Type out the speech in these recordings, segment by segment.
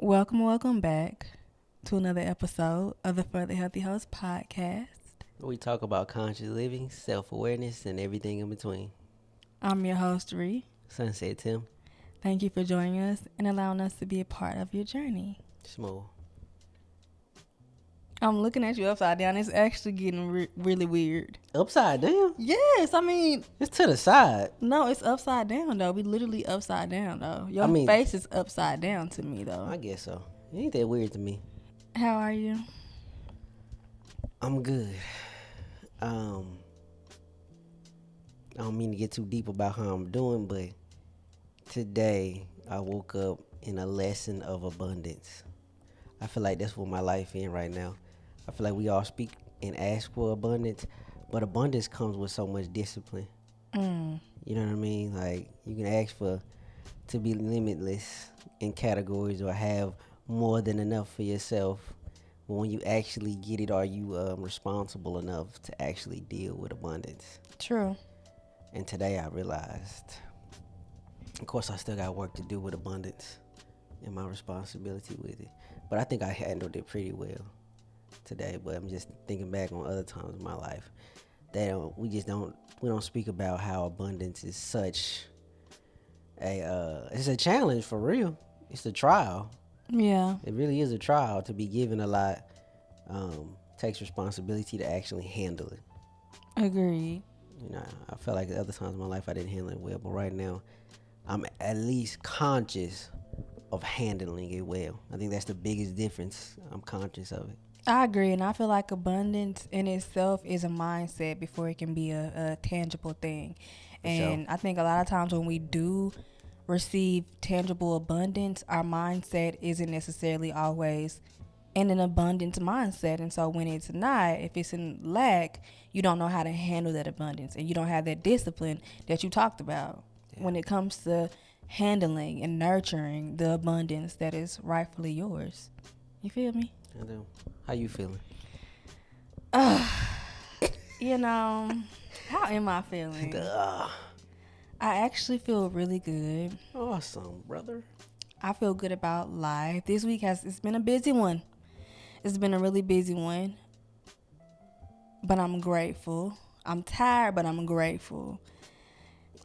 Welcome back to another episode of the Further Healthy Host podcast. We talk about conscious living, self awareness, and everything in between. I'm your host, Ree. Sunset Tim, Thank you for joining us and allowing us to be a part of your journey. Smooth. I'm looking at you upside down. It's actually getting really weird. Upside down? Yes, I mean, It's to the side. no, it's upside down, though. We literally upside down, though. Your face is upside down to me, though. I guess so. It ain't that weird to me. How are you? I'm good. I don't mean to get too deep about how I'm doing, but today I woke up in a lesson of abundance. I feel like that's what my life in right now. I feel like we all speak and ask for abundance, but abundance comes with so much discipline. You know what I mean? Like, you can ask for to be limitless in categories or have more than enough for yourself. But when you actually get it, are you responsible enough to actually deal with abundance? True. And today I realized, of course, I still got work to do with abundance and my responsibility with it. But I think I handled it pretty well today. But I'm just thinking back on other times in my life that we don't speak about how abundance is such it's a challenge for real. It's a trial. Yeah. It really is a trial to be given a lot. Takes responsibility to actually handle it. Agreed. You know, I felt like the other times in my life I didn't handle it well, but right now I'm at least conscious of handling it well. I think that's the biggest difference. I'm conscious of it. I agree, and I feel like abundance in itself is a mindset before it can be a tangible thing. And sure. I think a lot of times when we do receive tangible abundance, our mindset isn't necessarily always in an abundance mindset. And so when it's not, if it's in lack, you don't know how to handle that abundance, and you don't have that discipline that you talked about when it comes to handling and nurturing the abundance that is rightfully yours. You feel me? I do. How you feeling? You know, how am I feeling? I actually feel really good. Awesome, brother. I feel good about life. This week it's been a busy one. It's been a really busy one. But I'm grateful. I'm tired, but I'm grateful.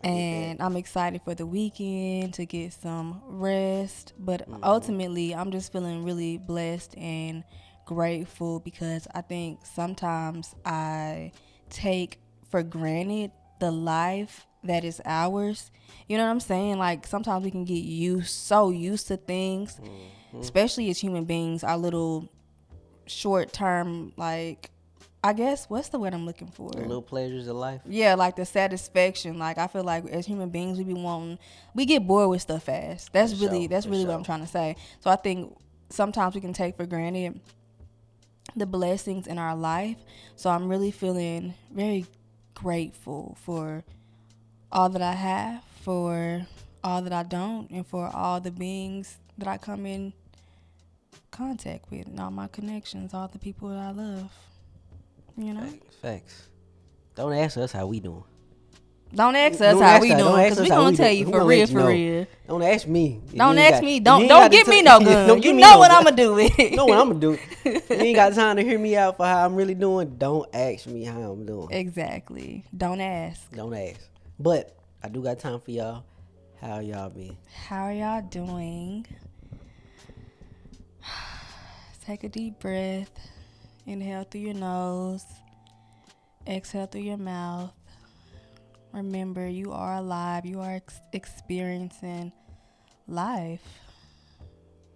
And I'm excited for the weekend to get some rest. But ultimately, I'm just feeling really blessed and grateful because I think sometimes I take for granted the life that is ours. You know what I'm saying? Like, sometimes we can get so used to things, especially as human beings, our little short-term, like, I guess, what's the word I'm looking for? The little pleasures of life. Yeah, like the satisfaction. Like, I feel like as human beings, we get bored with stuff fast. That's really what I'm trying to say. So I think sometimes we can take for granted the blessings in our life. So I'm really feeling very grateful for all that I have, for all that I don't, and for all the beings that I come in contact with, and all my connections, all the people that I love. You know? Facts. Don't ask us how we doing. Don't ask us how we doing, because we gonna tell you for real. Don't ask me. Don't ask me. Don't give me no gun. You know what I'm gonna do with it. You know what I'm gonna do. You ain't got time to hear me out for how I'm really doing. Don't ask me how I'm doing. Exactly. Don't ask. Don't ask. But I do got time for y'all. How y'all been? How are y'all doing? Take a deep breath. Inhale through your nose. Exhale through your mouth. Remember, you are alive. You are experiencing life.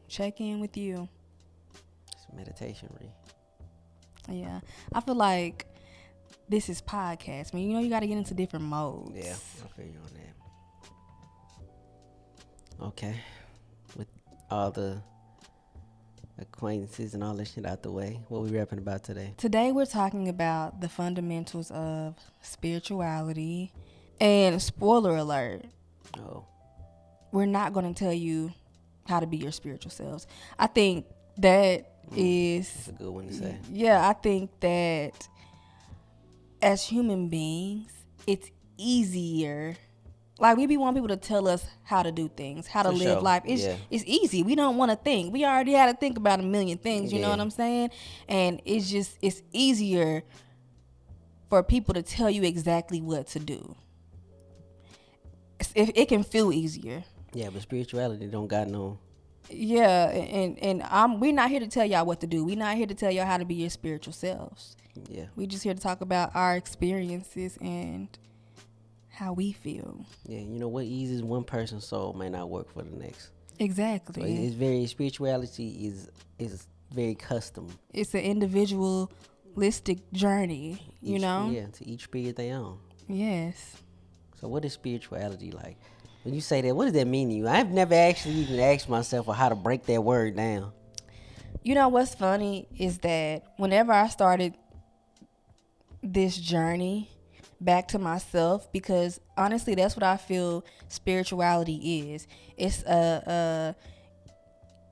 Check in with you. It's meditation, Ree. Yeah. I feel like this is podcast. I mean, you got to get into different modes. Yeah, I feel you on that. Okay. With all the acquaintances and all that shit out the way, what we rapping about today? Today we're talking about the fundamentals of spirituality. And spoiler alert, we're not going to tell you how to be your spiritual selves. I think that's a good one to say. Yeah, I think that as human beings, it's easier Like, we be wanting people to tell us how to do things, how to For live sure. life. Yeah. It's easy. We don't want to think. We already had to think about a million things. You know Yeah. what I'm saying? And it's easier for people to tell you exactly what to do. It can feel easier. Yeah, but spirituality don't got no. Yeah, and we're not here to tell y'all what to do. We're not here to tell y'all how to be your spiritual selves. Yeah. We just here to talk about our experiences and how we feel. Yeah, you know what eases one person's soul may not work for the next. So Exactly. it's very spirituality is very custom. It's an individualistic journey, you know? Yeah, to each spirit they own. Yes. So what is spirituality like? When you say that, what does that mean to you? I've never actually even asked myself how to break that word down. You know what's funny is that whenever I started this journey back to myself, because honestly that's what I feel spirituality is. It's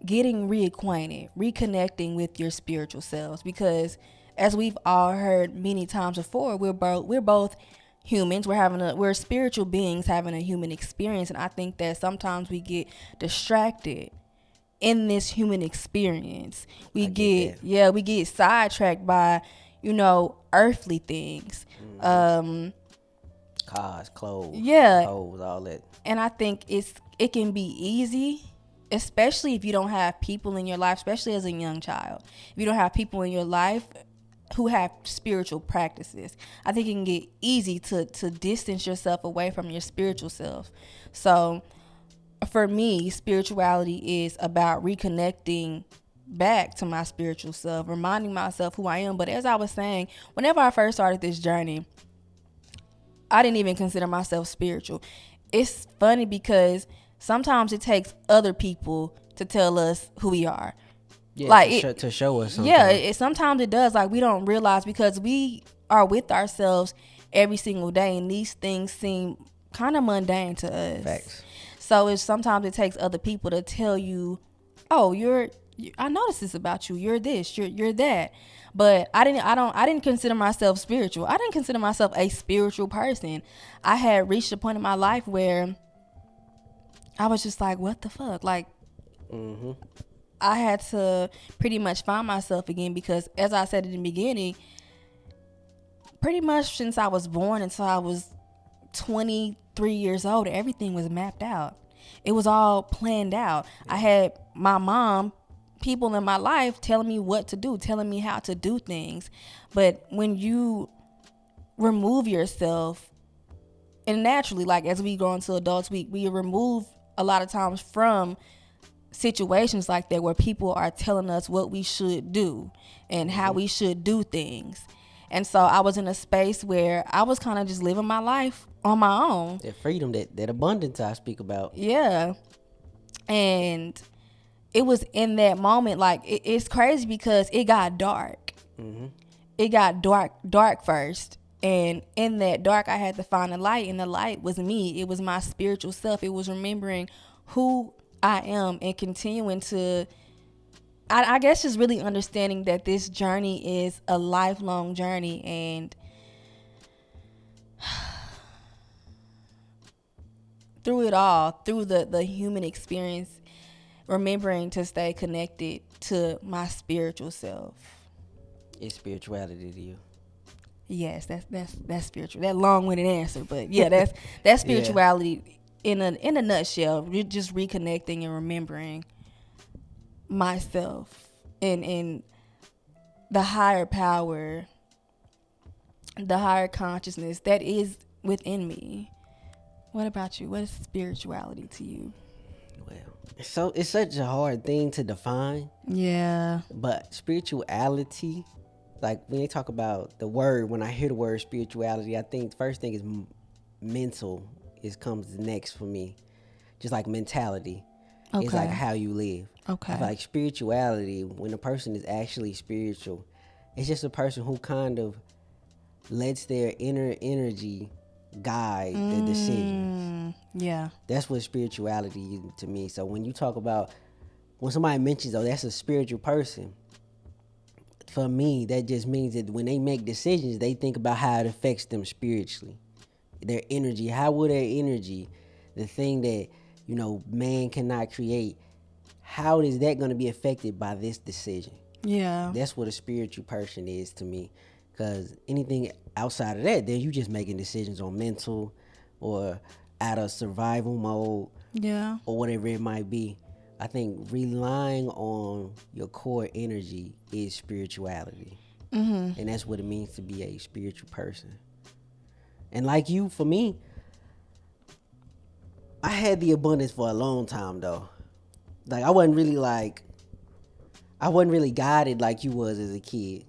getting reacquainted, reconnecting with your spiritual selves, because as we've all heard many times before, we're both humans. We're spiritual beings having a human experience, and I think that sometimes we get distracted in this human experience. We get sidetracked by, earthly things. Cars, clothes, hoes, all that. And I think it can be easy, especially if you don't have people in your life, especially as a young child. If you don't have people in your life who have spiritual practices, I think it can get easy to distance yourself away from your spiritual self. So for me, spirituality is about reconnecting back to my spiritual self, reminding myself who I am. But as I was saying, whenever I first started this journey, I didn't even consider myself spiritual. It's funny because sometimes it takes other people to tell us who we are. Yeah, like to show us something. Yeah, sometimes it does. Like, we don't realize, because we are with ourselves every single day, and these things seem kind of mundane to us. Facts. So sometimes it takes other people to tell you, oh, I noticed this about you. You're this. You're that. But I didn't consider myself spiritual. I didn't consider myself a spiritual person. I had reached a point in my life where I was just like, what the fuck? Like, I had to pretty much find myself again, because as I said in the beginning, pretty much since I was born until I was 23 years old, everything was mapped out. It was all planned out. I had my mom, people in my life telling me what to do, telling me how to do things. But when you remove yourself, and naturally, like, as we grow into adults, we remove a lot of times from situations like that, where people are telling us what we should do and how we should do things. And so I was in a space where I was kind of just living my life on my own. That freedom, that abundance I speak about. Yeah. And it was in that moment, like, it's crazy because it got dark. It got dark first. And in that dark, I had to find a light, and the light was me. It was my spiritual self. It was remembering who I am and continuing to, I guess, just really understanding that this journey is a lifelong journey. And through it all, through the human experience, remembering to stay connected to my spiritual self. It's spirituality to you. Yes, that's spiritual. That long-winded answer, but yeah, that's spirituality in a nutshell. Just reconnecting and remembering myself and the higher power, the higher consciousness that is within me. What about you? What is spirituality to you? Well, it's such a hard thing to define. Yeah. But spirituality, like, when they talk about the word, when I hear the word spirituality, I think the first thing is mental. It comes next for me. Just like mentality. Okay. It's like how you live. Okay. I feel like spirituality, when a person is actually spiritual, it's just a person who kind of lets their inner energy guide the decisions. Yeah. That's what spirituality is to me. So when you talk about, when somebody mentions, oh, that's a spiritual person, for me, that just means that when they make decisions, they think about how it affects them spiritually. their energy, how will their energy, the thing that, man cannot create, how is that going to be affected by this decision? Yeah. That's what a spiritual person is to me. Because anything outside of that, then you just making decisions on mental or out of survival mode. Yeah. Or whatever it might be. I think relying on your core energy is spirituality. Mm-hmm. And that's what it means to be a spiritual person. And like you, for me, I had the abundance for a long time though. Like I wasn't really guided like you was as a kid.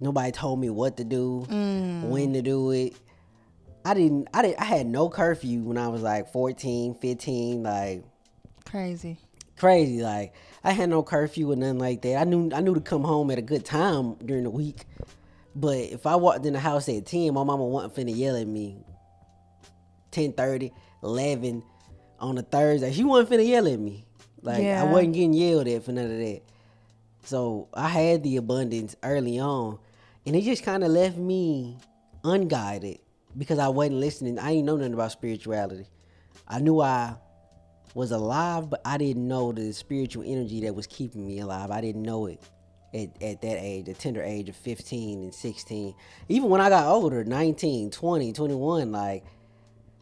Nobody told me what to do, when to do it. I had no curfew when I was like 14, 15, like Crazy. Like I had no curfew or nothing like that. I knew to come home at a good time during the week. But if I walked in the house at 10, my mama wasn't finna yell at me. 10:30, 11 on a Thursday, she wasn't finna yell at me. Like I wasn't getting yelled at for none of that. So I had the abundance early on, and it just kind of left me unguided because I wasn't listening. I didn't know nothing about spirituality. I knew I was alive, but I didn't know the spiritual energy that was keeping me alive. I didn't know it at that age, the tender age of 15 and 16. Even when I got older, 19, 20, 21, like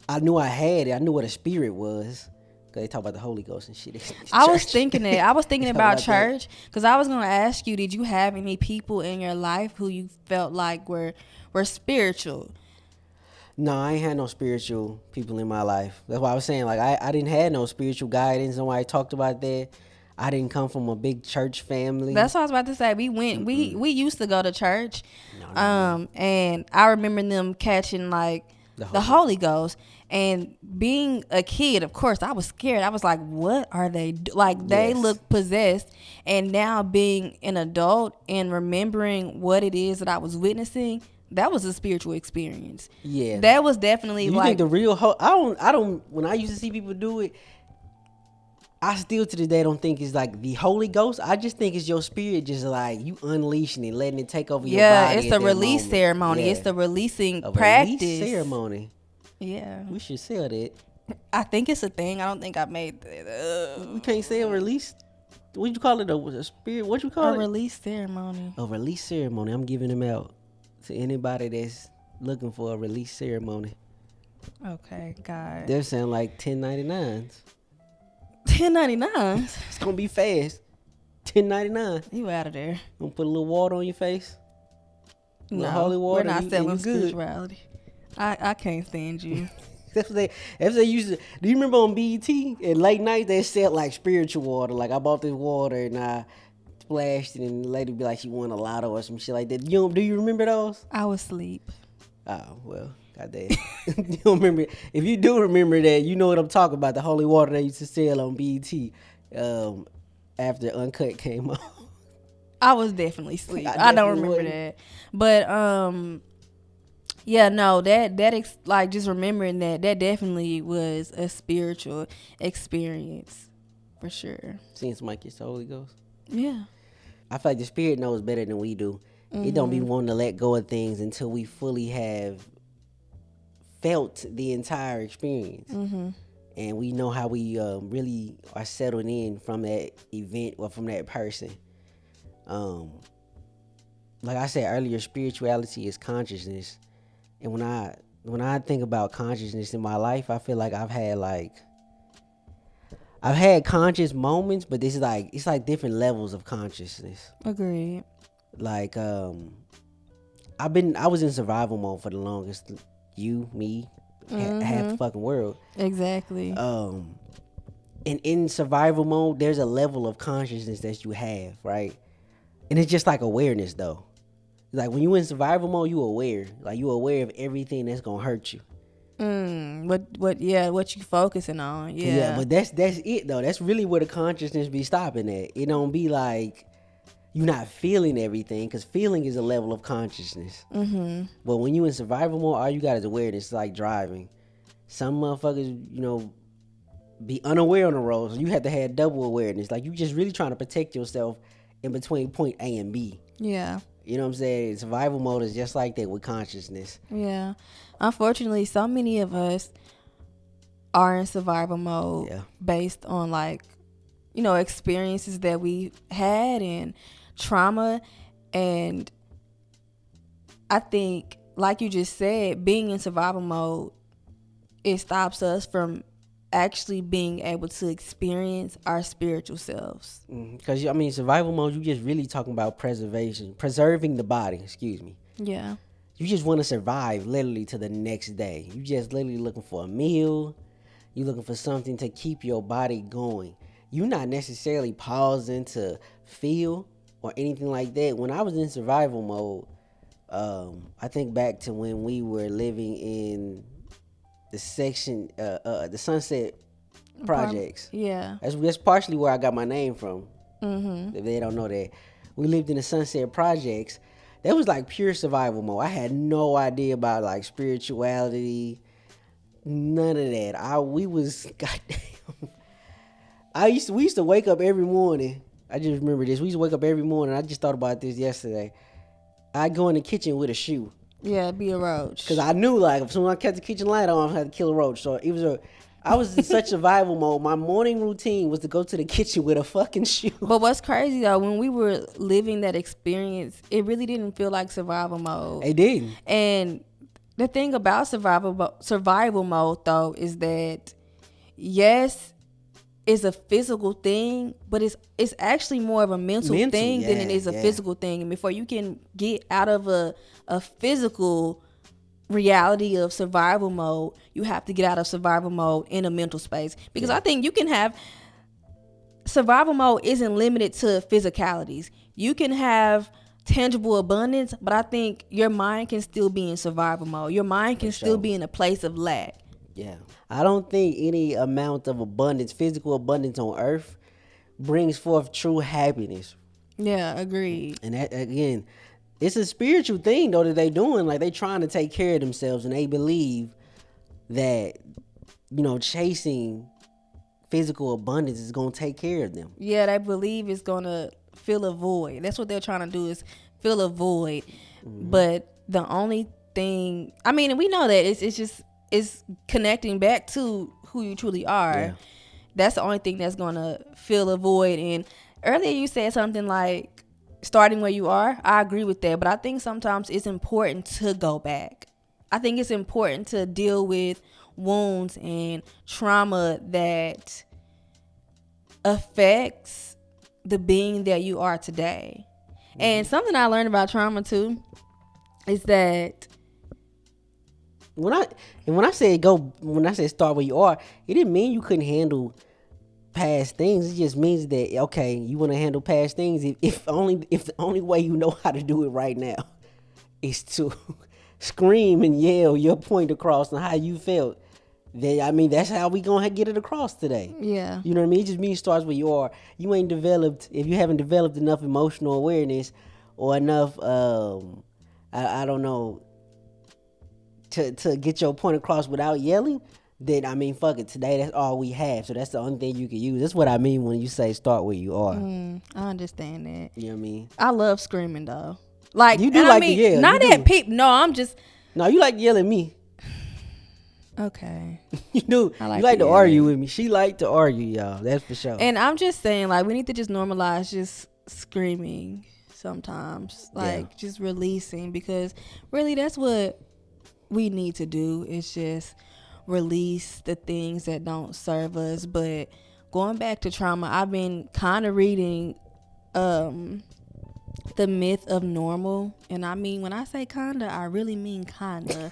I knew I had it. I knew what a spirit was. Cause they talk about the Holy Ghost and shit. I was thinking that. I was thinking about church because I was gonna ask you, did you have any people in your life who you felt like were spiritual? No, I ain't had no spiritual people in my life. That's why I was saying, like, I didn't have no spiritual guidance. Nobody talked about that. I didn't come from a big church family. That's what I was about to say. We went. We used to go to church, and I remember them catching like the Holy Ghost. And being a kid, of course, I was scared. I was like, "What are they like?" They look possessed. And now being an adult and remembering what it is that I was witnessing, that was a spiritual experience. Yeah, that was definitely you think the real. I don't. When I used to see people do it, I still to this day don't think it's like the Holy Ghost. I just think it's your spirit just like you unleashing it, letting it take over your body. Yeah, it's a release ceremony. Yeah. It's the releasing practice. Release ceremony. Yeah. We should sell that. I think it's a thing. I don't think I made that. We can't sell release. What you call it? A spirit? What you call it? A release ceremony. A release ceremony. I'm giving them out to anybody that's looking for a release ceremony. Okay, God. They're saying like 10.99s. 10.99s. It's gonna be fast. 10.99. You out of there? Gonna put a little water on your face. No, holy water. We're not selling spirituality. I can't stand you. That's what they used to. Do you remember on BET at late night they said like spiritual water? Like I bought this water and I splashed it, and the lady be like she won a lotto or some shit like that. Do you remember those? I was asleep. Oh well, goddamn. You don't remember? If you do remember that, you know what I'm talking about. The holy water they used to sell on BET after Uncut came on. I was definitely asleep. I don't remember that, but yeah, no, like just remembering that definitely was a spiritual experience for sure. Seeing somebody kiss the Holy Ghost. Yeah, I feel like the spirit knows better than we do. Mm-hmm. It don't be wanting to let go of things until we fully have felt the entire experience, and we know how we really are settled in from that event or from that person. Like I said earlier, spirituality is consciousness. And when I think about consciousness in my life, I feel like I've had conscious moments, but it's like different levels of consciousness. Agreed. Like I was in survival mode for the longest. You, me, half the fucking world. Exactly. And in survival mode, there's a level of consciousness that you have, right? And it's just like awareness though. Like when you in survival mode, you aware. Like you aware of everything that's gonna hurt you. What you focusing on? Yeah. Yeah, but that's it though. That's really where the consciousness be stopping at. It don't be like you not feeling everything, because feeling is a level of consciousness. Mm-hmm. But when you in survival mode, all you got is awareness. It's like driving. Some motherfuckers, be unaware on the road, so you have to have double awareness. Like you just really trying to protect yourself in between point A and B. Yeah. You know what I'm saying? Survival mode is just like that with consciousness. Yeah. Unfortunately, so many of us are in survival mode Yeah. based on like, experiences that we had and trauma. And I think, like you just said, being in survival mode, it stops us from actually being able to experience our spiritual selves. Because, survival mode, you just really talking about preserving the body, excuse me. Yeah. You just want to survive literally to the next day. You just literally looking for a meal. You looking for something to keep your body going. You not necessarily pausing to feel or anything like that. When I was in survival mode, I think back to when we were living in the section, the Sunset Projects. Yeah. That's partially where I got my name from. Mm-hmm. If they don't know that, we lived in the Sunset Projects. That was like pure survival mode. I had no idea about like spirituality, none of that. We was goddamn. We used to wake up every morning. I just remember this. We used to wake up every morning. I just thought about this yesterday. I'd go in the kitchen with a shoe. Yeah, be a roach. Cause I knew like if someone kept the kitchen light on, I had to kill a roach. So I was in such survival mode. My morning routine was to go to the kitchen with a fucking shoe. But what's crazy though, when we were living that experience, it really didn't feel like survival mode. It didn't. And the thing about survival mode though is that yes, it's a physical thing, but it's actually more of a mental thing than it is a physical thing. And before you can get out of a physical reality of survival mode, you have to get out of survival mode in a mental space. Because I think you can have survival mode isn't limited to physicalities. You can have tangible abundance, but I think your mind can still be in survival mode. Your mind can still be in a place of lack. Yeah. I don't think any amount of abundance, physical abundance on earth, brings forth true happiness. Yeah, agreed. And that, again, it's a spiritual thing though that they doing. Like they trying to take care of themselves, and they believe that chasing physical abundance is gonna take care of them. Yeah, they believe it's gonna fill a void. That's what they're trying to do, is fill a void. Mm-hmm. But the only thing, and we know that it's connecting back to who you truly are. Yeah. That's the only thing that's gonna fill a void. And earlier you said something like starting where you are. I agree with that, but I think sometimes it's important to go back. I think it's important to deal with wounds and trauma that affects the being that you are today. Mm-hmm. And something I learned about trauma too is that when I say start where you are, it didn't mean you couldn't handle past things. It just means that okay, you want to handle past things if the only way you know how to do it right now is to scream and yell your point across on how you felt. Then that's how we gonna get it across today. Yeah, you know what I mean. It just means starts where you are. You ain't developed if you haven't developed enough emotional awareness or enough I don't know. To get your point across without yelling, then fuck it. Today that's all we have, so that's the only thing you can use. That's what I mean when you say start where you are. I understand that. You know what I mean? I love screaming though. Like you do like to yell. Not at people. No, I'm just. No, you like yelling at me. Okay. You do. You like to argue with me. She like to argue, y'all. That's for sure. And I'm just saying, like, we need to just normalize just screaming sometimes, like just releasing, because really that's what we need to do, is just release the things that don't serve us. But going back to trauma, I've been kind of reading The Myth of Normal, and when I say kinda, I really mean kinda.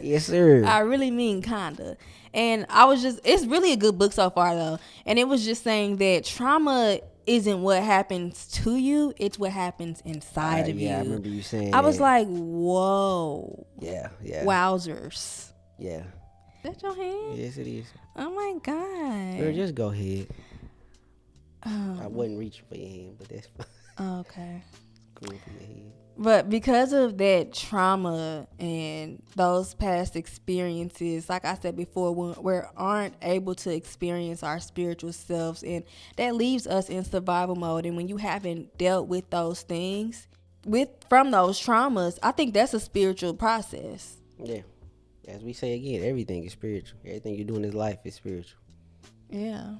Yes, sir. I really mean kinda. And it's really a good book so far though, and it was just saying that trauma isn't what happens to you, it's what happens inside of you. Yeah, I remember you saying I was like, whoa. Yeah. Wowzers. Yeah. Is that your hand? Yes, it is. Oh my God. Girl, just go ahead. I wasn't reaching for your hand, but that's fine. Okay. Cool for your hand. But because of that trauma and those past experiences, like I said before, we aren't able to experience our spiritual selves, and that leaves us in survival mode. And when you haven't dealt with those things, from those traumas, I think that's a spiritual process. Yeah. As we say again, everything is spiritual. Everything you do in this life is spiritual. Yeah.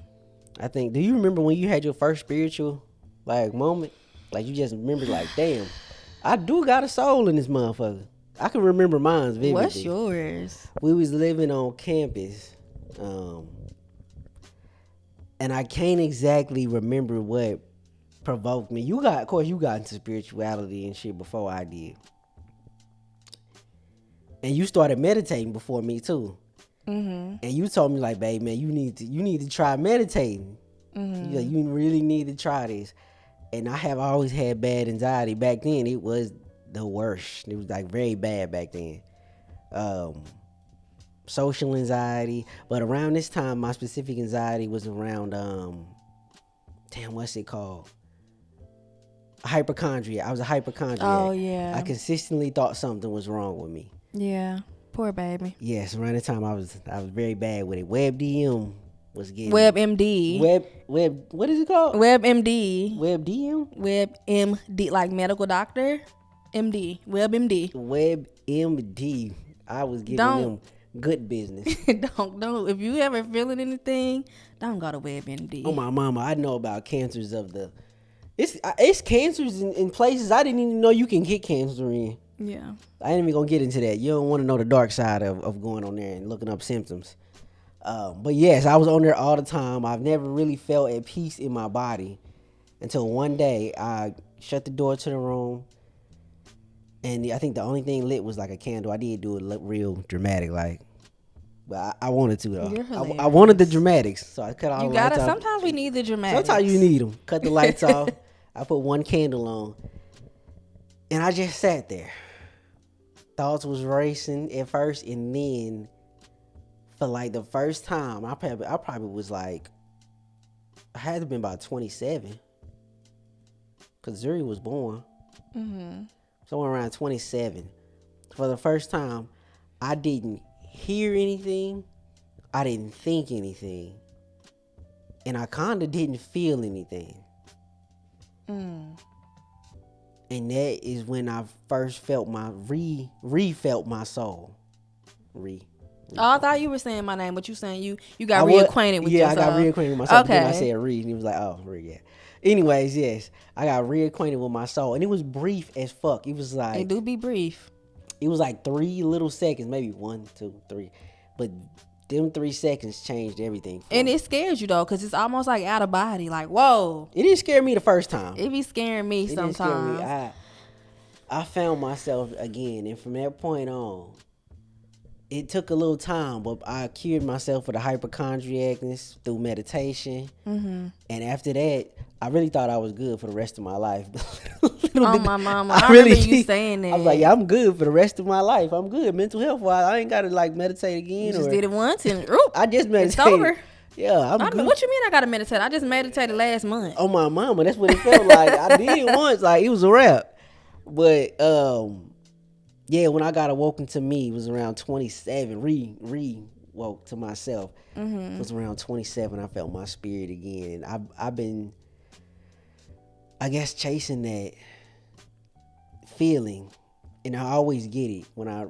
I think, do you remember when you had your first spiritual like moment? Like you just remember like, damn, I do got a soul in this motherfucker. I can remember mine vividly. What's yours? We was living on campus. And I can't exactly remember what provoked me. Of course, you got into spirituality and shit before I did. And you started meditating before me too. Mm-hmm. And you told me like, babe, man, you need to try meditating. Mm-hmm. You really need to try this. And I have always had bad anxiety. Back then, it was the worst. It was like very bad back then. Social anxiety. But around this time, my specific anxiety was around, what's it called? Hypochondria. I was a hypochondriac. Oh, yeah. I consistently thought something was wrong with me. Yeah. Poor baby. Yes, around the time I was very bad with it. WebDM was getting WebMD. Web what is it called? WebMD. WebDM? WebMD, like medical doctor. MD. WebMD. WebMD. I was giving them good business. don't. If you ever feeling anything, don't go to WebMD. Oh my mama, I know about cancers of the. It's cancers in places I didn't even know you can get cancer in. Yeah. I ain't even gonna get into that. You don't want to know the dark side of going on there and looking up symptoms. But yes, I was on there all the time. I've never really felt at peace in my body until one day I shut the door to the room, and I think the only thing lit was like a candle. I did do it real dramatic, like, but I wanted to though. You're hilarious. I wanted the dramatics, so I cut all the lights off. Sometimes we need the dramatics. Sometimes you need them. Cut the lights off. I put one candle on, and I just sat there. Thoughts was racing at first, and then for like the first time, I probably was like, I had to have been about 27, because Zuri was born. Mm-hmm. Somewhere around 27. For the first time, I didn't hear anything. I didn't think anything. And I kind of didn't feel anything. And that is when I first felt my felt my soul. Oh, I thought you were saying my name, but you saying you got reacquainted with yourself. Yeah, I got reacquainted with myself. Okay. Then I said re, and he was like, oh, re, yeah. Anyways, yes, I got reacquainted with my soul, and it was brief as fuck. It was like, it do be brief. It was like 3 little seconds, maybe 1, 2, 3, but them 3 seconds changed everything. And it scares you though, cause it's almost like out of body. Like, whoa. It didn't scare me the first time. It be scaring me sometimes. Didn't scare me. I found myself again, and from that point on, it took a little time, but I cured myself of the hypochondriacness through meditation. Mm-hmm. And after that, I really thought I was good for the rest of my life. Oh, my mama. I remember you saying that. I was like, yeah, I'm good for the rest of my life. I'm good mental health wise. I ain't got to like meditate again. You just did it once and I just meditated. It's over. Yeah, I'm good. What you mean I got to meditate? I just meditated last month. Oh, my mama. That's what it felt like. I did it once. Like, it was a wrap. But, yeah, when I got awoken to me, it was around 27. Woke to myself. Mm-hmm. It was around 27. I felt my spirit again. I've been, I guess, chasing that feeling, and I always get it when I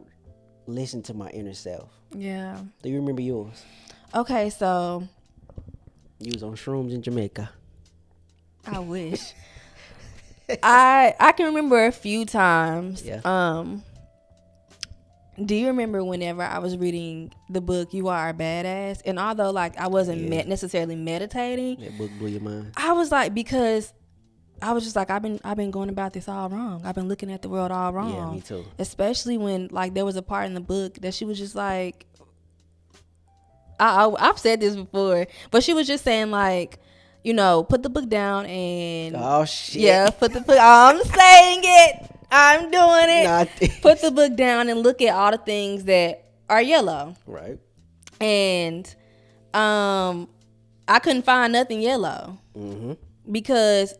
listen to my inner self. Yeah. Do you remember yours? Okay, so you was on shrooms in Jamaica. I wish. I can remember a few times. Yeah. Do you remember whenever I was reading the book You Are a Badass? And although like I wasn't necessarily meditating, that book blew your mind. I was like, because I was just like, I've been going about this all wrong. I've been looking at the world all wrong. Yeah, me too. Especially when like there was a part in the book that she was just like, I've said this before, but she was just saying like, you know, put the book down and oh shit. Yeah, put the book. I'm saying it. I'm doing it. Put the book down and look at all the things that are yellow. Right. And I couldn't find nothing yellow. Mm-hmm. Because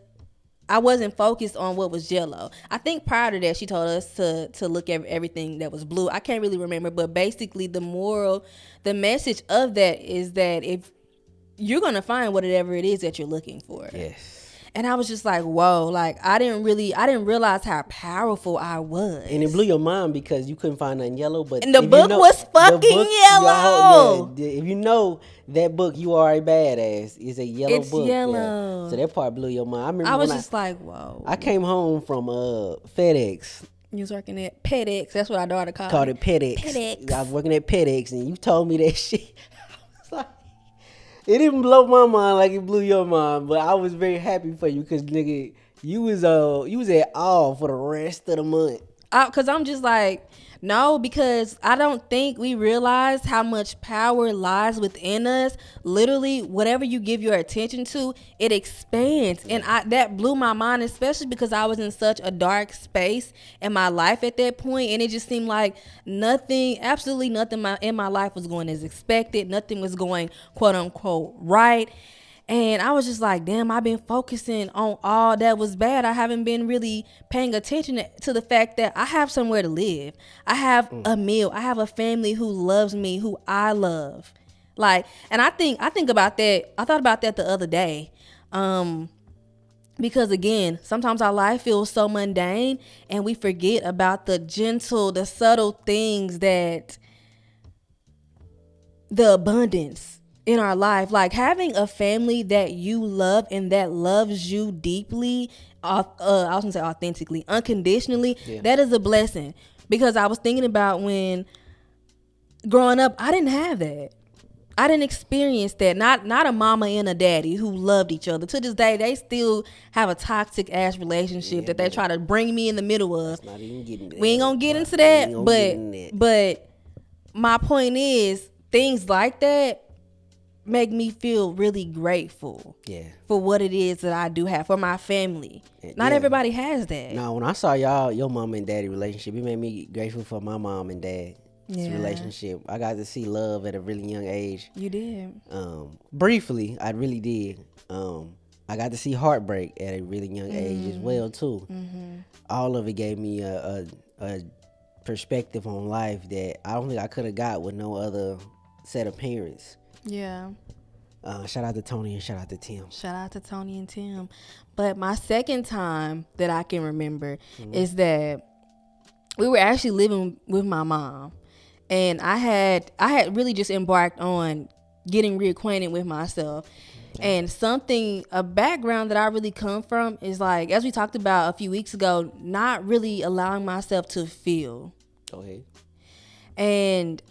I wasn't focused on what was yellow. I think prior to that, she told us to look at everything that was blue. I can't really remember, but basically the message of that is that if you're going to find whatever it is that you're looking for. Yes. And I was just like, whoa, like I didn't realize how powerful I was. And it blew your mind because you couldn't find nothing yellow. But And the if book you know, was fucking yellow. If you know that book, You Are a Badass, is a yellow It's book. yellow. Yeah. So that part blew your mind. I remember I was when just like, whoa. I came home from FedEx. You was working at PetX. That's what our daughter Called it PetEx. PetEx. I was working at PetEx, and you told me that shit. I was like, it didn't blow my mind like it blew your mind, but I was very happy for you because nigga, you was at all for the rest of the month. Because I'm just like, no, because I don't think we realize how much power lies within us. Literally, whatever you give your attention to, it expands. And that blew my mind, especially because I was in such a dark space in my life at that point. And it just seemed like absolutely nothing in my life was going as expected. Nothing was going, quote unquote, right. And I was just like, damn, I've been focusing on all that was bad. I haven't been really paying attention to the fact that I have somewhere to live. I have a meal. I have a family who loves me, who I love. Like, and I think about that. I thought about that the other day. Because again, sometimes our life feels so mundane and we forget about the subtle things, the abundance in our life. Like having a family that you love and that loves you deeply, I was gonna say authentically, unconditionally, that is a blessing. Because I was thinking about when growing up, I didn't have that. I didn't experience that. Not a mama and a daddy who loved each other. To this day, they still have a toxic ass relationship that they try to bring me in the middle of. Not even getting there. We ain't gonna get into that, but my point is, things like that make me feel really grateful for what it is that I do have for my family. Not everybody has that. No, when I saw your mom and daddy relationship, it made me grateful for my mom and dad's relationship. I got to see love at a really young age. You did. Briefly, I really did. I got to see heartbreak at a really young age as well too. All of it gave me a perspective on life that I don't think I could have got with no other set of parents. Yeah. Shout out to Tony and shout out to Tim. Shout out to Tony and Tim. But my second time that I can remember is that we were actually living with my mom, and I had really just embarked on getting reacquainted with myself. And a background that I really come from is like, as we talked about a few weeks ago, not really allowing myself to feel. Go ahead. And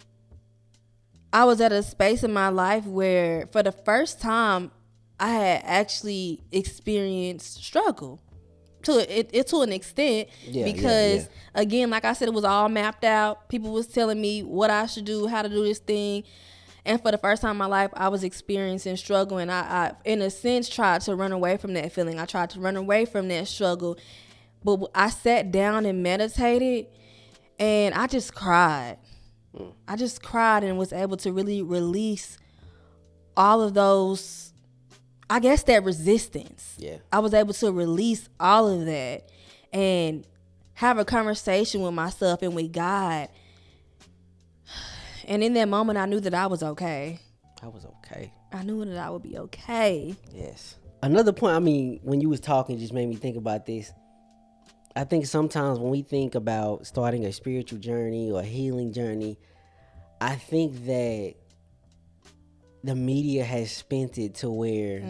I was at a space in my life where for the first time I had actually experienced struggle to an extent, because again, like I said, it was all mapped out. People was telling me what I should do, how to do this thing. And for the first time in my life, I was experiencing struggle, and I in a sense tried to run away from that feeling. I tried to run away from that struggle, but I sat down and meditated, and I just cried. I just cried and was able to really release all of those, I guess, that resistance. Yeah. I was able to release all of that and have a conversation with myself and with God. And in that moment, I knew that I was okay. I was okay. I knew that I would be okay. Yes. Another point, I mean, when you was talking, just made me think about this. I think sometimes when we think about starting a spiritual journey or a healing journey, I think that the media has spent it to where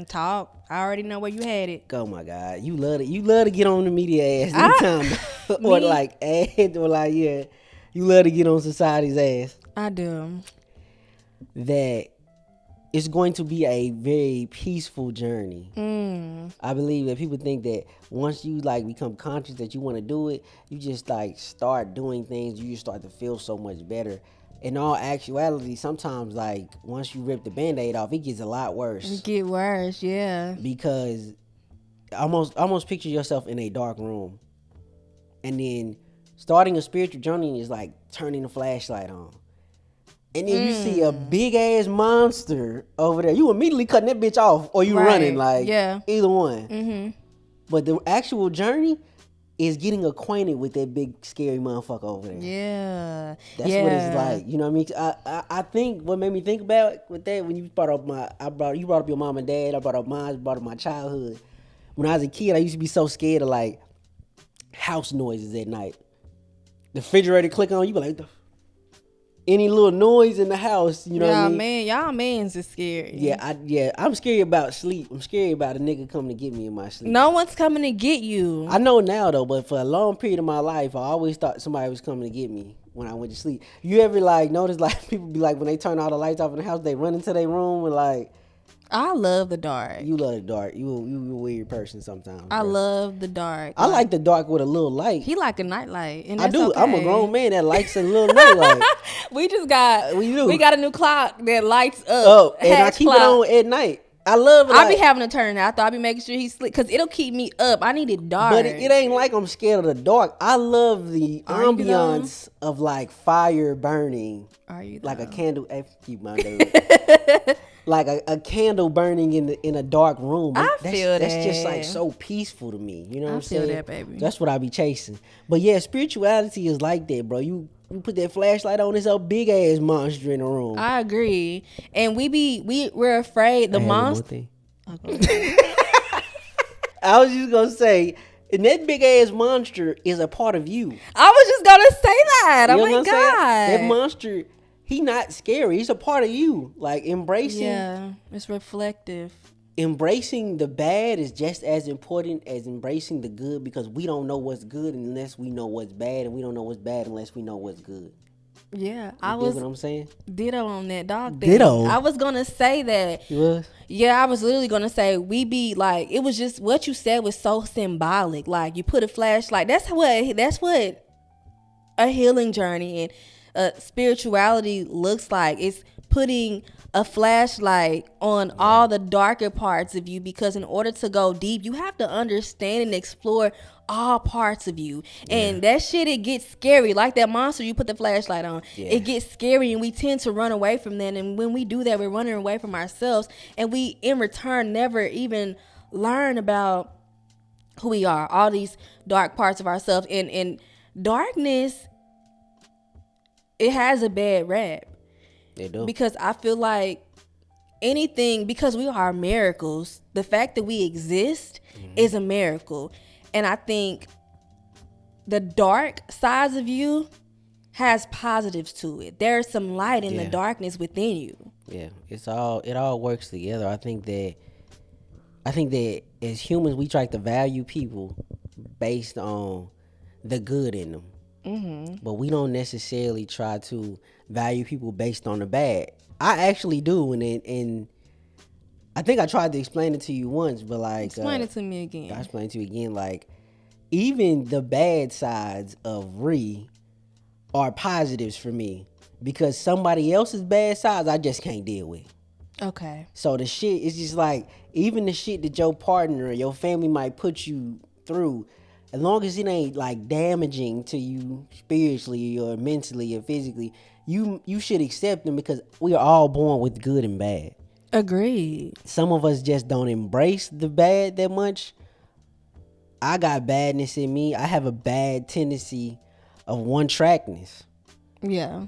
Talk. I already know where you had it. Oh my God, you love to get on the media ass anytime, or like ad, or like you love to get on society's ass. I do. That it's going to be a very peaceful journey. I believe that people think that once you like become conscious that you want to do it, you just like start doing things, you just start to feel so much better. In all actuality, sometimes like once you rip the Band-Aid off, it gets a lot worse. It get worse, yeah. Because almost picture yourself in a dark room, and then starting a spiritual journey is like turning the flashlight on. And then you see a big ass monster over there. You immediately cutting that bitch off, or you running, like either one. But the actual journey is getting acquainted with that big scary motherfucker over there. Yeah, that's what it's like. You know what I mean? I think what made me think about with that when you brought up you brought up your mom and dad. I brought up mine. Brought up my childhood. when I was a kid, I used to be so scared of like house noises at night. The refrigerator click on, you be like, any little noise in the house, you know what I mean? Man, y'all mans is scary. Yeah, I'm scared about sleep. I'm scared about a nigga coming to get me in my sleep. No one's coming to get you. I know now though, but for a long period of my life, I always thought somebody was coming to get me when I went to sleep. You ever like notice like people be like when they turn all the lights off in the house, they run into their room and like. I love the dark. You love the dark. You a weird person sometimes. I bro. love the dark. I like the dark with a little light. He like a nightlight. And I that's do. okay. I'm a grown man that likes a little nightlight. We just got. We got a new clock that lights up. Oh, and I Hatch keep clock. it on at night. I love it. I be having to turn it out. I be making sure he's sleep because it'll keep me up. I need it dark. But it ain't like I'm scared of the dark. I love the ambiance of like fire burning. Are you like though? a candle? Keep my dude. Like a candle burning in a dark room. That's just like so peaceful to me. You know what I'm saying? I feel that, baby. That's what I be chasing. But yeah, spirituality is like that, bro. You put that flashlight on, it's a big ass monster in the room. I agree, and we're afraid the monster. I was just gonna say, and that big ass monster is a part of you. I was just gonna say that. You Oh know my what I'm god, saying? That monster, he not scary. He's a part of you. Like embracing. Yeah, it's reflective. Embracing the bad is just as important as embracing the good, because we don't know what's good unless we know what's bad, and we don't know what's bad unless we know what's good. Yeah, You dig what I'm saying? Ditto on that dog thing. Ditto. I was gonna say that. You was? Yeah, I was literally gonna say we be like, it was just what you said was so symbolic. Like you put a flashlight. That's what a healing journey and spirituality looks like. It's putting a flashlight on all the darker parts of you, because in order to go deep, you have to understand and explore all parts of you. And that shit, it gets scary. Like that monster you put the flashlight on, it gets scary, and we tend to run away from that. And when we do that, we're running away from ourselves, and we in return never even learn about who we are, all these dark parts of ourselves. And darkness, it has a bad rap. They do. Because I feel like because we are miracles, the fact that we exist is a miracle. And I think the dark sides of you has positives to it. There's some light in the darkness within you. Yeah, it all works together. I think that as humans, we try to value people based on the good in them. But we don't necessarily try to value people based on the bad. I actually do, and I think I tried to explain it to you once, but like Explain it to me again. I'll explain it to you again. Like even the bad sides of Ree are positives for me, because somebody else's bad sides I just can't deal with. Okay. So the shit is just like, even the shit that your partner or your family might put you through, as long as it ain't like damaging to you spiritually or mentally or physically, you should accept them, because we are all born with good and bad. Agreed. Some of us just don't embrace the bad that much. I got badness in me. I have a bad tendency of one-trackness. Yeah.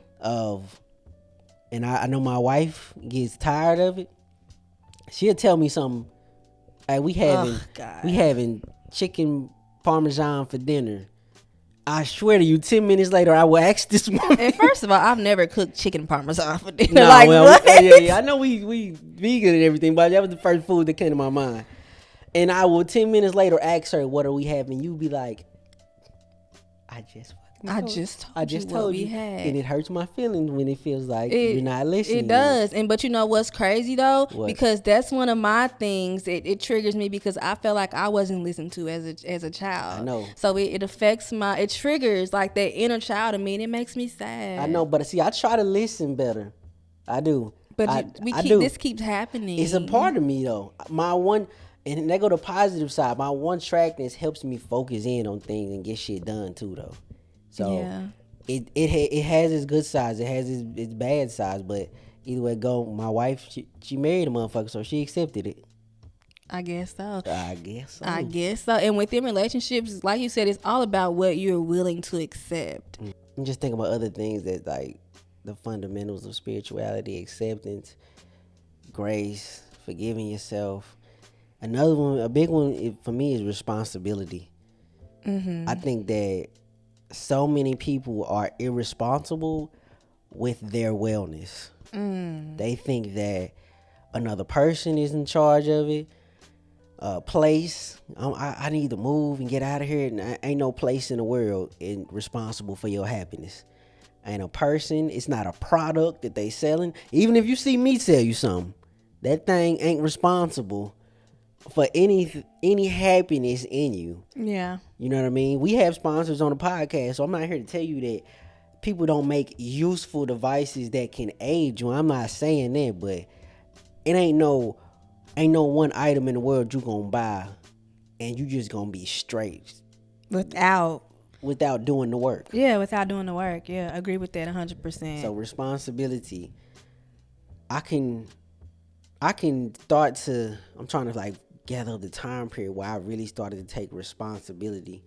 And I know my wife gets tired of it. She'll tell me something. Like we having chicken parmesan for dinner. I swear to you, 10 minutes later, I will ask this woman. And first of all, I've never cooked chicken parmesan for dinner. No, what? yeah. I know we vegan and everything, but that was the first food that came to my mind. And I will 10 minutes later ask her, what are we having? You be like, I just told you. And it hurts my feelings when it feels like you're not listening. It does. But you know what's crazy though? What? Because that's one of my things. It triggers me because I felt like I wasn't listened to as a child. I know. So it affects it triggers like that inner child in me, and it makes me sad. I know, but see, I try to listen better. I do. But do. This keeps happening. It's a part of me though. And they go to positive side. My one trackness helps me focus in on things and get shit done too though. So yeah. It has its good sides, it has its bad sides, but either way go, my wife, she married a motherfucker, so she accepted it. I guess so. I guess so. And within relationships, like you said, it's all about what you're willing to accept. I'm just thinking about other things that like the fundamentals of spirituality: acceptance, grace, forgiving yourself. Another one, a big one for me, is responsibility. I think that so many people are irresponsible with their wellness. They think that another person is in charge of it. Place. I need to move and get out of here. And ain't no place in the world responsible for your happiness. Ain't a person. It's not a product that they selling. Even if you see me sell you something, that thing ain't responsible for any happiness in you. Yeah. You know what I mean? We have sponsors on the podcast, so I'm not here to tell you that people don't make useful devices that can aid you. I'm not saying that, but it ain't no one item in the world you gonna buy and you just gonna be straight Without doing the work. Yeah, without doing the work. Yeah, agree with that 100%. So responsibility, I can start to, I'm trying to like gather the time period where I really started to take responsibility.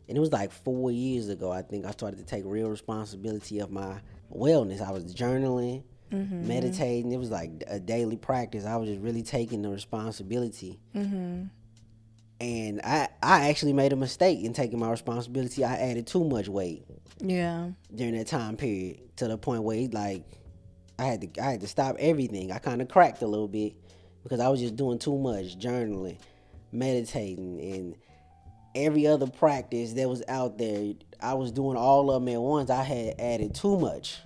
And it was like 4 years ago, I think I started to take real responsibility of my wellness. I was journaling, meditating. It was like a daily practice. I was just really taking the responsibility. And I actually made a mistake in taking my responsibility. I added too much weight. Yeah. During that time period, to the point where like I had to stop everything. I kind of cracked a little bit because I was just doing too much journaling, meditating, and every other practice that was out there. I was doing all of them at once. I had added too much.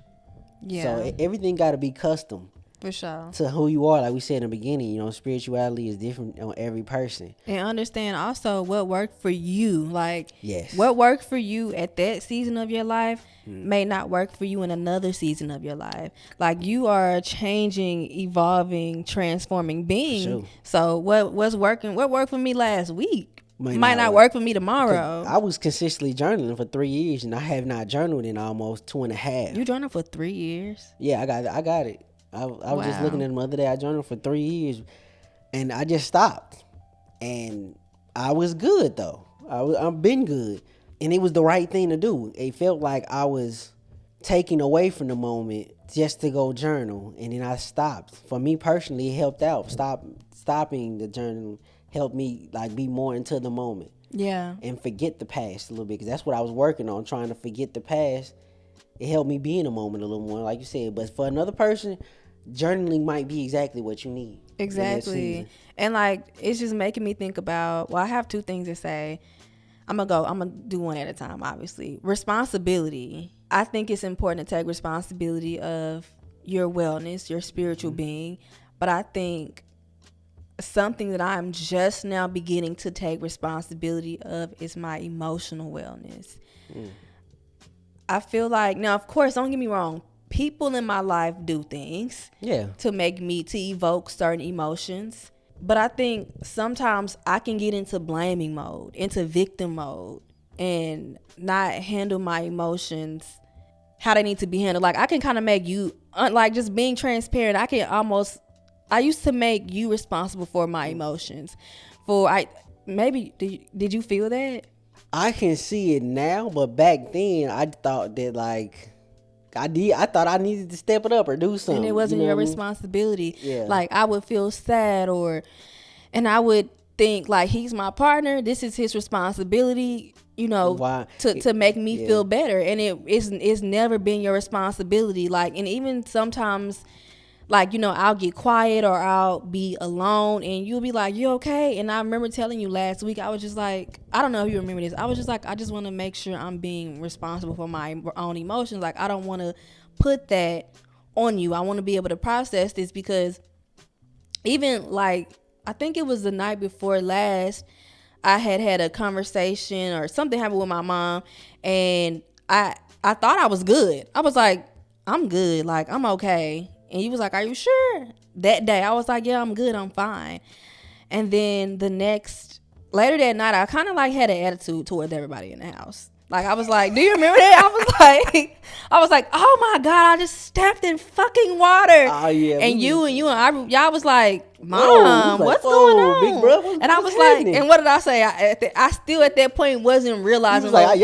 Yeah. So everything got to be custom For sure. to who you are. Like we said in the beginning, you know, spirituality is different on every person. And understand also what worked for you. Like, Yes. what worked for you at that season of your life may not work for you in another season of your life. Like, you are a changing, evolving, transforming being. Sure. So what worked for me last week Might might not not work work for me tomorrow. I was consistently journaling for 3 years, and I have not journaled in almost 2.5. You journaled for 3 years? Yeah, I got it. I was just Wow. looking at them the other day. I journaled for 3 years, and I just stopped. And I was good though. I've been good, and it was the right thing to do. It felt like I was taking away from the moment just to go journal, and then I stopped. For me personally, it helped out. Stopping the journal helped me like be more into the moment Yeah. and forget the past a little bit, because that's what I was working on, trying to forget the past. It helped me be in the moment a little more, like you said. But for another person, journaling might be exactly what you need. in that Exactly. season. And like, it's just making me think about, well, I have two things to say. I'm gonna do one at a time, obviously. Responsibility. I think it's important to take responsibility of your wellness, your spiritual being. But I think something that I'm just now beginning to take responsibility of is my emotional wellness. I feel like, now, of course, don't get me wrong, people in my life do things Yeah. to evoke certain emotions. But I think sometimes I can get into blaming mode, into victim mode, and not handle my emotions how they need to be handled. Like, I can kind of make you, like, just being transparent, I used to make you responsible for my emotions. Did you feel that? I can see it now, but back then I thought that like I thought I needed to step it up or do something. And it wasn't you know your what I mean? responsibility. Yeah. Like, I would feel sad, and I would think like, he's my partner, this is his responsibility, Why? to make me Yeah. feel better. And it's never been your responsibility. Like, and even sometimes, like, I'll get quiet or I'll be alone and you'll be like, you okay? And I remember telling you last week, I was just like, I don't know if you remember this, I was just like, I just want to make sure I'm being responsible for my own emotions. Like, I don't want to put that on you. I want to be able to process this, because even like, I think it was the night before last, I had a conversation or something happened with my mom, and I thought I was good. I was like, I'm good, like, I'm okay. And he was like, are you sure? That day, I was like, yeah, I'm good, I'm fine. And then later that night, I kind of like had an attitude towards everybody in the house. Like, I was like, do you remember that? I was like, oh my God, I just stepped in fucking water. Oh, yeah. And y'all was like, Mom, Whoa, like, what's whoa, going on? big bro, and I was like, and what did I say? I still at that point wasn't He realizing, was like,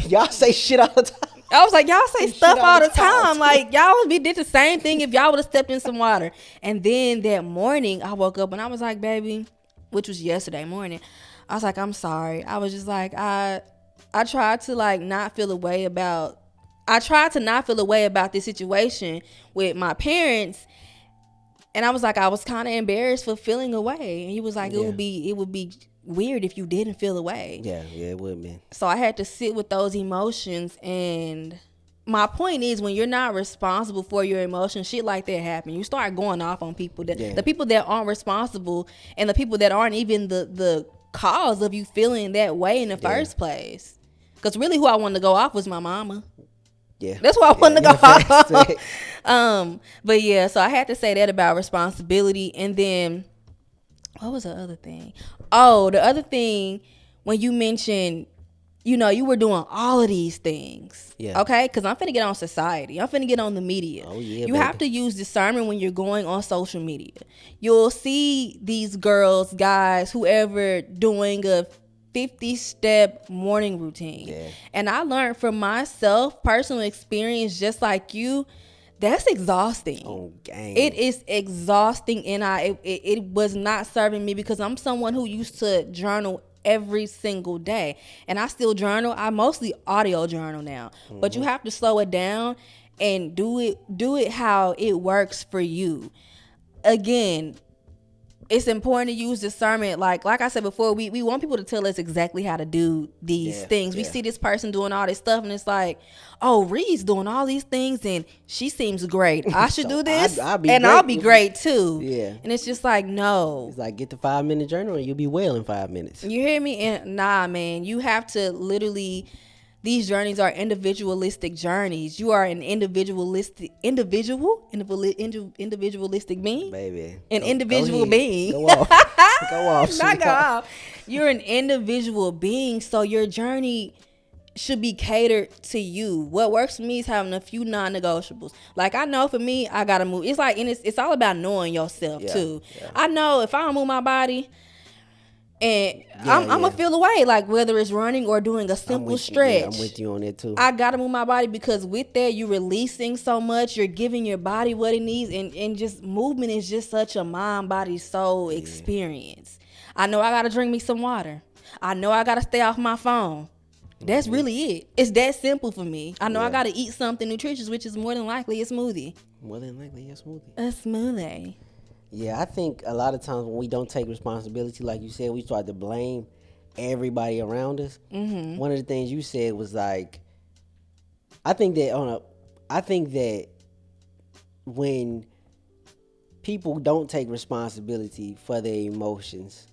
y'all say shit all the time. I was like, y'all say stuff shit all the time. Like, y'all would be did the same thing if y'all would have stepped in some water. And then that morning, I woke up and I was like, baby, which was yesterday morning, I was like, I'm sorry. I was just like, I tried to like not feel a way about, I tried to not feel a way about this situation with my parents. And I was like, I was kind of embarrassed for feeling away. And he was like, it would be weird if you didn't feel away. Yeah, it would be. So I had to sit with those emotions. And my point is, when you're not responsible for your emotions, shit like that happen. You start going off on people that the people that aren't responsible, and the people that aren't even the cause of you feeling that way in the first place. Because really, who I wanted to go off was my mama. Yeah, that's why I wanted to go off. But yeah, so I had to say that about responsibility. And then what was the other thing? Oh, the other thing, when you mentioned, you know, you were doing all of these things. Yeah. Okay? Because I'm finna get on society. I'm finna get on the media. Oh, yeah, you have to use discernment when you're going on social media. You'll see these girls, guys, whoever doing a 50-step morning routine. Yeah. And I learned from myself, personal experience, just like you, that's exhausting. Oh, gang. It is exhausting, and it was not serving me, because I'm someone who used to journal every single day, and I still journal. I mostly audio journal now, but you have to slow it down and do it how it works for you. Again, it's important to use discernment. Like I said before, we want people to tell us exactly how to do these things. We see this person doing all this stuff, and it's like, oh, Reed's doing all these things, and she seems great. I should do this, I'll be great too. Yeah. And it's just like, no. It's like, get the 5-minute journal, and you'll be well in 5 minutes. You hear me? And nah, man, you have to literally. These journeys are individualistic journeys. You are an individualistic being. Baby. An individual being. Go off. Go off. Not go off. You're an individual being, so your journey should be catered to you. What works for me is having a few non-negotiables. Like, I know for me, I gotta move. It's like, and it's all about knowing yourself too. Yeah. I know if I don't move my body, and I'm gonna feel away, like whether it's running or doing a simple stretch. I'm with you on that too. I gotta move my body, because with that, you're releasing so much. You're giving your body what it needs, and just movement is just such a mind, body, soul experience. I know I gotta drink me some water. I know I gotta stay off my phone. That's really it. It's that simple for me. I know I gotta eat something nutritious, which is more than likely a smoothie. More than likely a smoothie. A smoothie. Yeah, I think a lot of times when we don't take responsibility, like you said, we start to blame everybody around us. Mm-hmm. One of the things you said was like, I think that when people don't take responsibility for their emotions,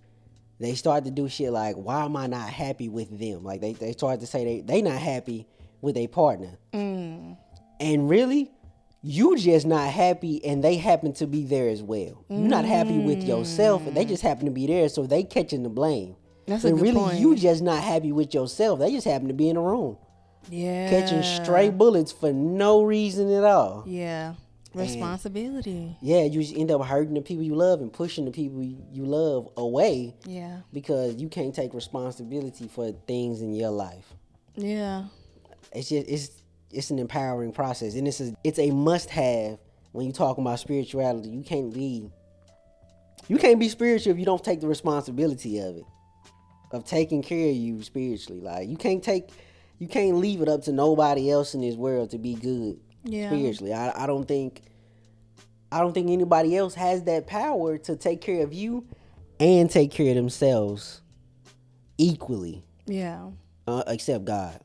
they start to do shit like, why am I not happy with them? Like they start to say they not happy with their partner. And really, you just not happy, and they happen to be there as well. You're not happy with yourself, and they just happen to be there, so they catching the blame. That's a good point. You just not happy with yourself. They just happen to be in the room. Yeah. Catching stray bullets for no reason at all. Yeah. Responsibility. And you just end up hurting the people you love and pushing the people you love away. Yeah. Because you can't take responsibility for things in your life. Yeah. It's an empowering process, and it's a must-have when you talk about spirituality. You can't be spiritual if you don't take the responsibility of it, of taking care of you spiritually. Like you can't leave it up to nobody else in this world to be good spiritually. I don't think anybody else has that power to take care of you and take care of themselves equally. Yeah. Except God.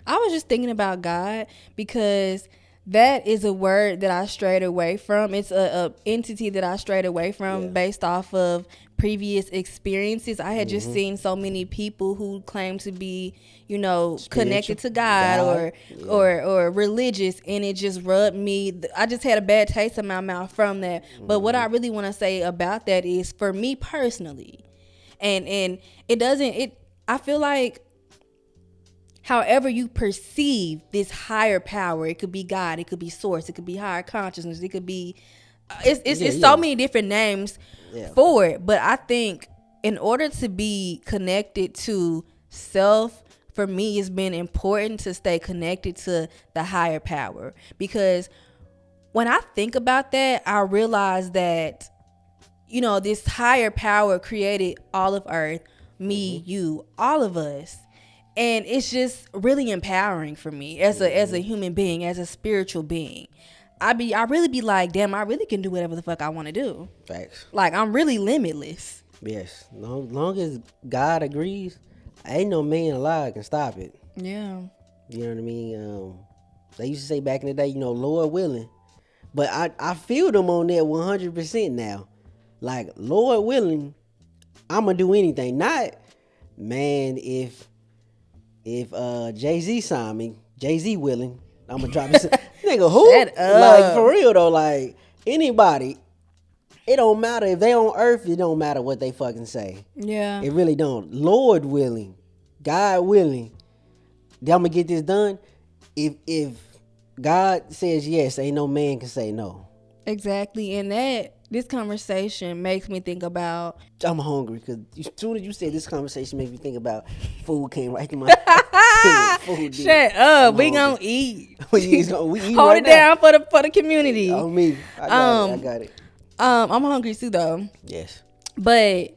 I was just thinking about God, because that is a word that I strayed away from. It's a entity that I strayed away from based off of previous experiences. I had just seen so many people who claim to be, connected to God or religious, and it just rubbed me. I just had a bad taste in my mouth from that. But what I really want to say about that is, for me personally, and I feel like, however you perceive this higher power, it could be God, it could be source, it could be higher consciousness, it could be, it's so many different names for it. But I think in order to be connected to self, for me, it's been important to stay connected to the higher power. Because when I think about that, I realize that, this higher power created all of Earth, me, you, all of us. And it's just really empowering for me as a human being, as a spiritual being. I really be like, damn, I really can do whatever the fuck I want to do. Facts. Like, I'm really limitless. Yes. Long as God agrees, ain't no man alive can stop it. Yeah. You know what I mean? They used to say back in the day, Lord willing. But I feel them on that 100% now. Like, Lord willing, I'm going to do anything. Not, man, if Jay-Z signed me, Jay-Z willing, I'm going to drop this. Nigga, who? Shut up. Like, for real, though, like, anybody, it don't matter. If they on earth, it don't matter what they fucking say. Yeah. It really don't. Lord willing, God willing, I'm going to get this done. If God says yes, ain't no man can say no. Exactly. And this conversation makes me think about... I'm hungry because as soon as you said this conversation makes me think about food came right to my head. Food, Shut up. We gonna eat. we eat Hold right it down for the community. On me. I got it. I'm hungry too though. Yes. But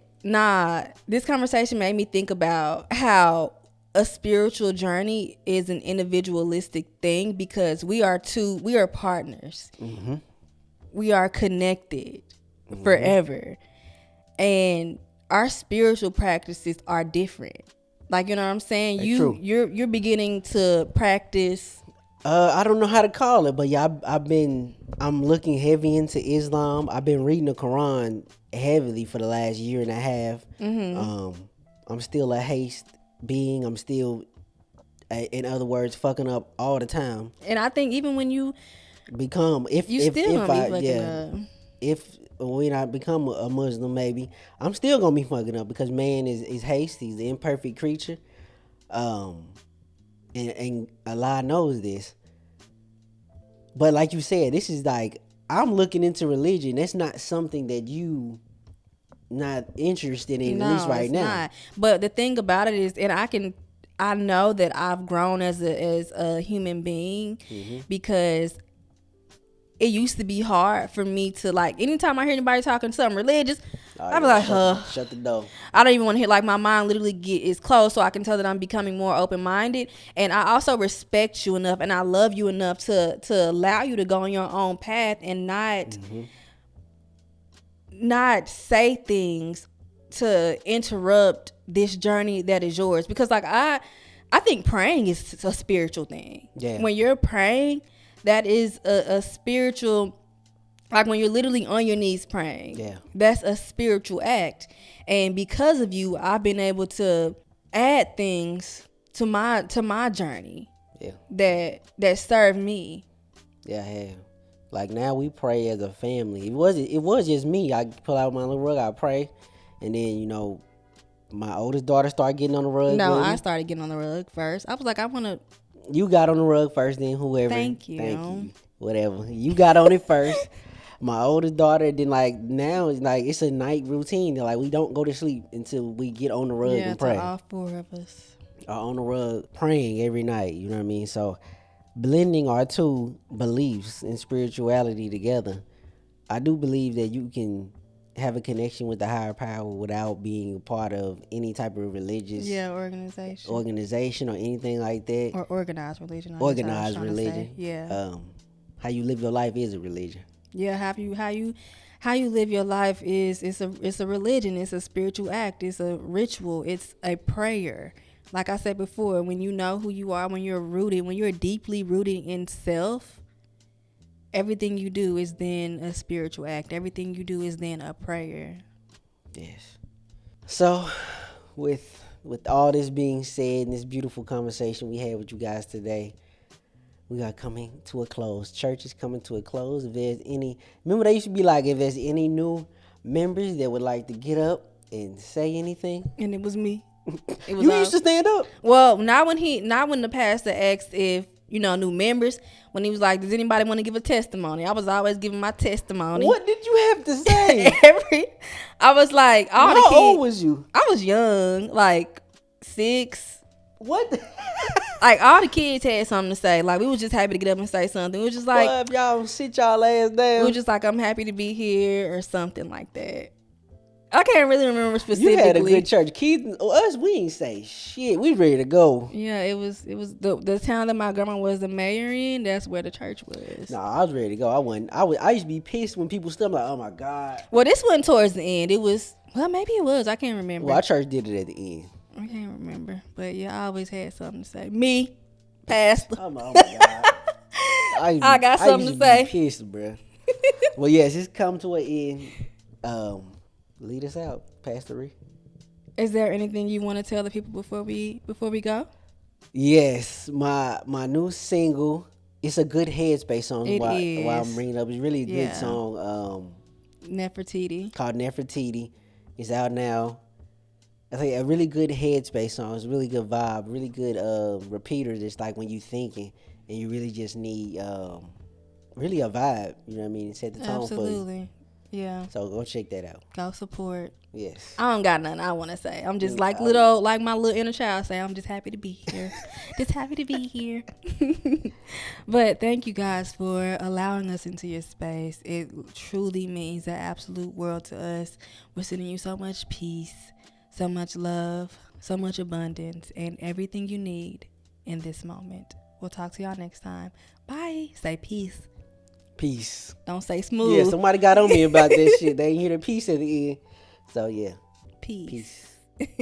this conversation made me think about how a spiritual journey is an individualistic thing because we are partners. Mm-hmm. We are connected forever. And our spiritual practices are different. Like, you know what I'm saying? True. You're beginning to practice. I don't know how to call it, but yeah, I'm looking heavy into Islam. I've been reading the Quran heavily for the last year and a half. Mm-hmm. I'm still a haste being. I'm still, in other words, fucking up all the time. And I think even when you become, if when I become a Muslim, maybe I'm still gonna be fucking up because man is hasty. He's an imperfect creature. And Allah knows this. But like you said, this is like, I'm looking into religion. That's not something that you not interested in, at least right now. Not. But the thing about it is, and I know that I've grown as a human being because it used to be hard for me to, like, anytime I hear anybody talking something religious, I be like, shut the door. I don't even want to hear, like, my mind literally is closed so I can tell that I'm becoming more open-minded. And I also respect you enough and I love you enough to allow you to go on your own path and not say things to interrupt this journey that is yours. Because, like, I think praying is a spiritual thing. Yeah. When you're praying, that is a spiritual, like when you're literally on your knees praying. Yeah. That's a spiritual act. And because of you, I've been able to add things to my journey. Yeah. That serve me. Yeah, I have. Like, now we pray as a family. It was just me. I pull out my little rug, I pray, and then my oldest daughter started getting on the rug. No, I started getting on the rug first. I was like, I want to. You got on the rug first, then whoever. Thank you. Whatever. You got on it first. My oldest daughter, then now it's it's a night routine. Like, we don't go to sleep until we get on the rug and pray. All four of us are on the rug praying every night. You know what I mean? So blending our two beliefs and spirituality together, I do believe that you can have a connection with the higher power without being a part of any type of religious organization or anything like that. Or organized religion. Organized religion. Yeah. How you live your life is a religion. Yeah, how you live your life it's a religion, it's a spiritual act, it's a ritual, it's a prayer. Like I said before, when you know who you are, when you're deeply rooted in self, everything you do is then a spiritual act. Everything you do is then a prayer. Yes. So, with all this being said and this beautiful conversation we had with you guys today, we are coming to a close. Church is coming to a close. If there's remember they used to be like, if there's any new members that would like to get up and say anything. And it was me. It was you used to stand up? Well, not when the pastor asked if, new members, when he was like, does anybody want to give a testimony? I was always giving my testimony. What did you have to say? I was like, How old was you? I was young, like 6. What? Like, all the kids had something to say. Like, we was just happy to get up and say something. We was just like, well, if y'all sit y'all ass down. We was just like, I'm happy to be here or something like that. I can't really remember specifically. You had a good church. Keith, us, we ain't say shit. We ready to go. Yeah, it was the town that my grandma was the mayor in. That's where the church was. Nah, I was ready to go. I used to be pissed when people still like, oh my God. Well, this wasn't towards the end. It was, well, maybe it was. I can't remember. Well, our church did it at the end. I can't remember. But yeah, I always had something to say. Me, pastor. Oh my God. I got something to say. Pissed, bro. Well, yes, it's come to an end. Lead us out, Pastor Ree. Is there anything you want to tell the people before we go? Yes, my new single. It's a good headspace song. It while is. I'm reading up, it's really a good Yeah. song. Nefertiti. Called Nefertiti. It's out now. I think a really good headspace song. It's a really good vibe. Really good repeater. Just like when you thinking and you really just need really a vibe. You know what I mean? Set the tone for you. Absolutely. Yeah. So go check that out. Go support. Yes. I don't got nothing I want to say. I'm just like my little inner child say. I'm just happy to be here. Just happy to be here. But thank you guys for allowing us into your space. It truly means the absolute world to us. We're sending you so much peace, so much love, so much abundance, and everything you need in this moment. We'll talk to y'all next time. Bye. Say peace. Peace. Don't say smooth. Yeah, somebody got on me about this shit. They ain't hear the peace at the end. So yeah. Peace. Peace.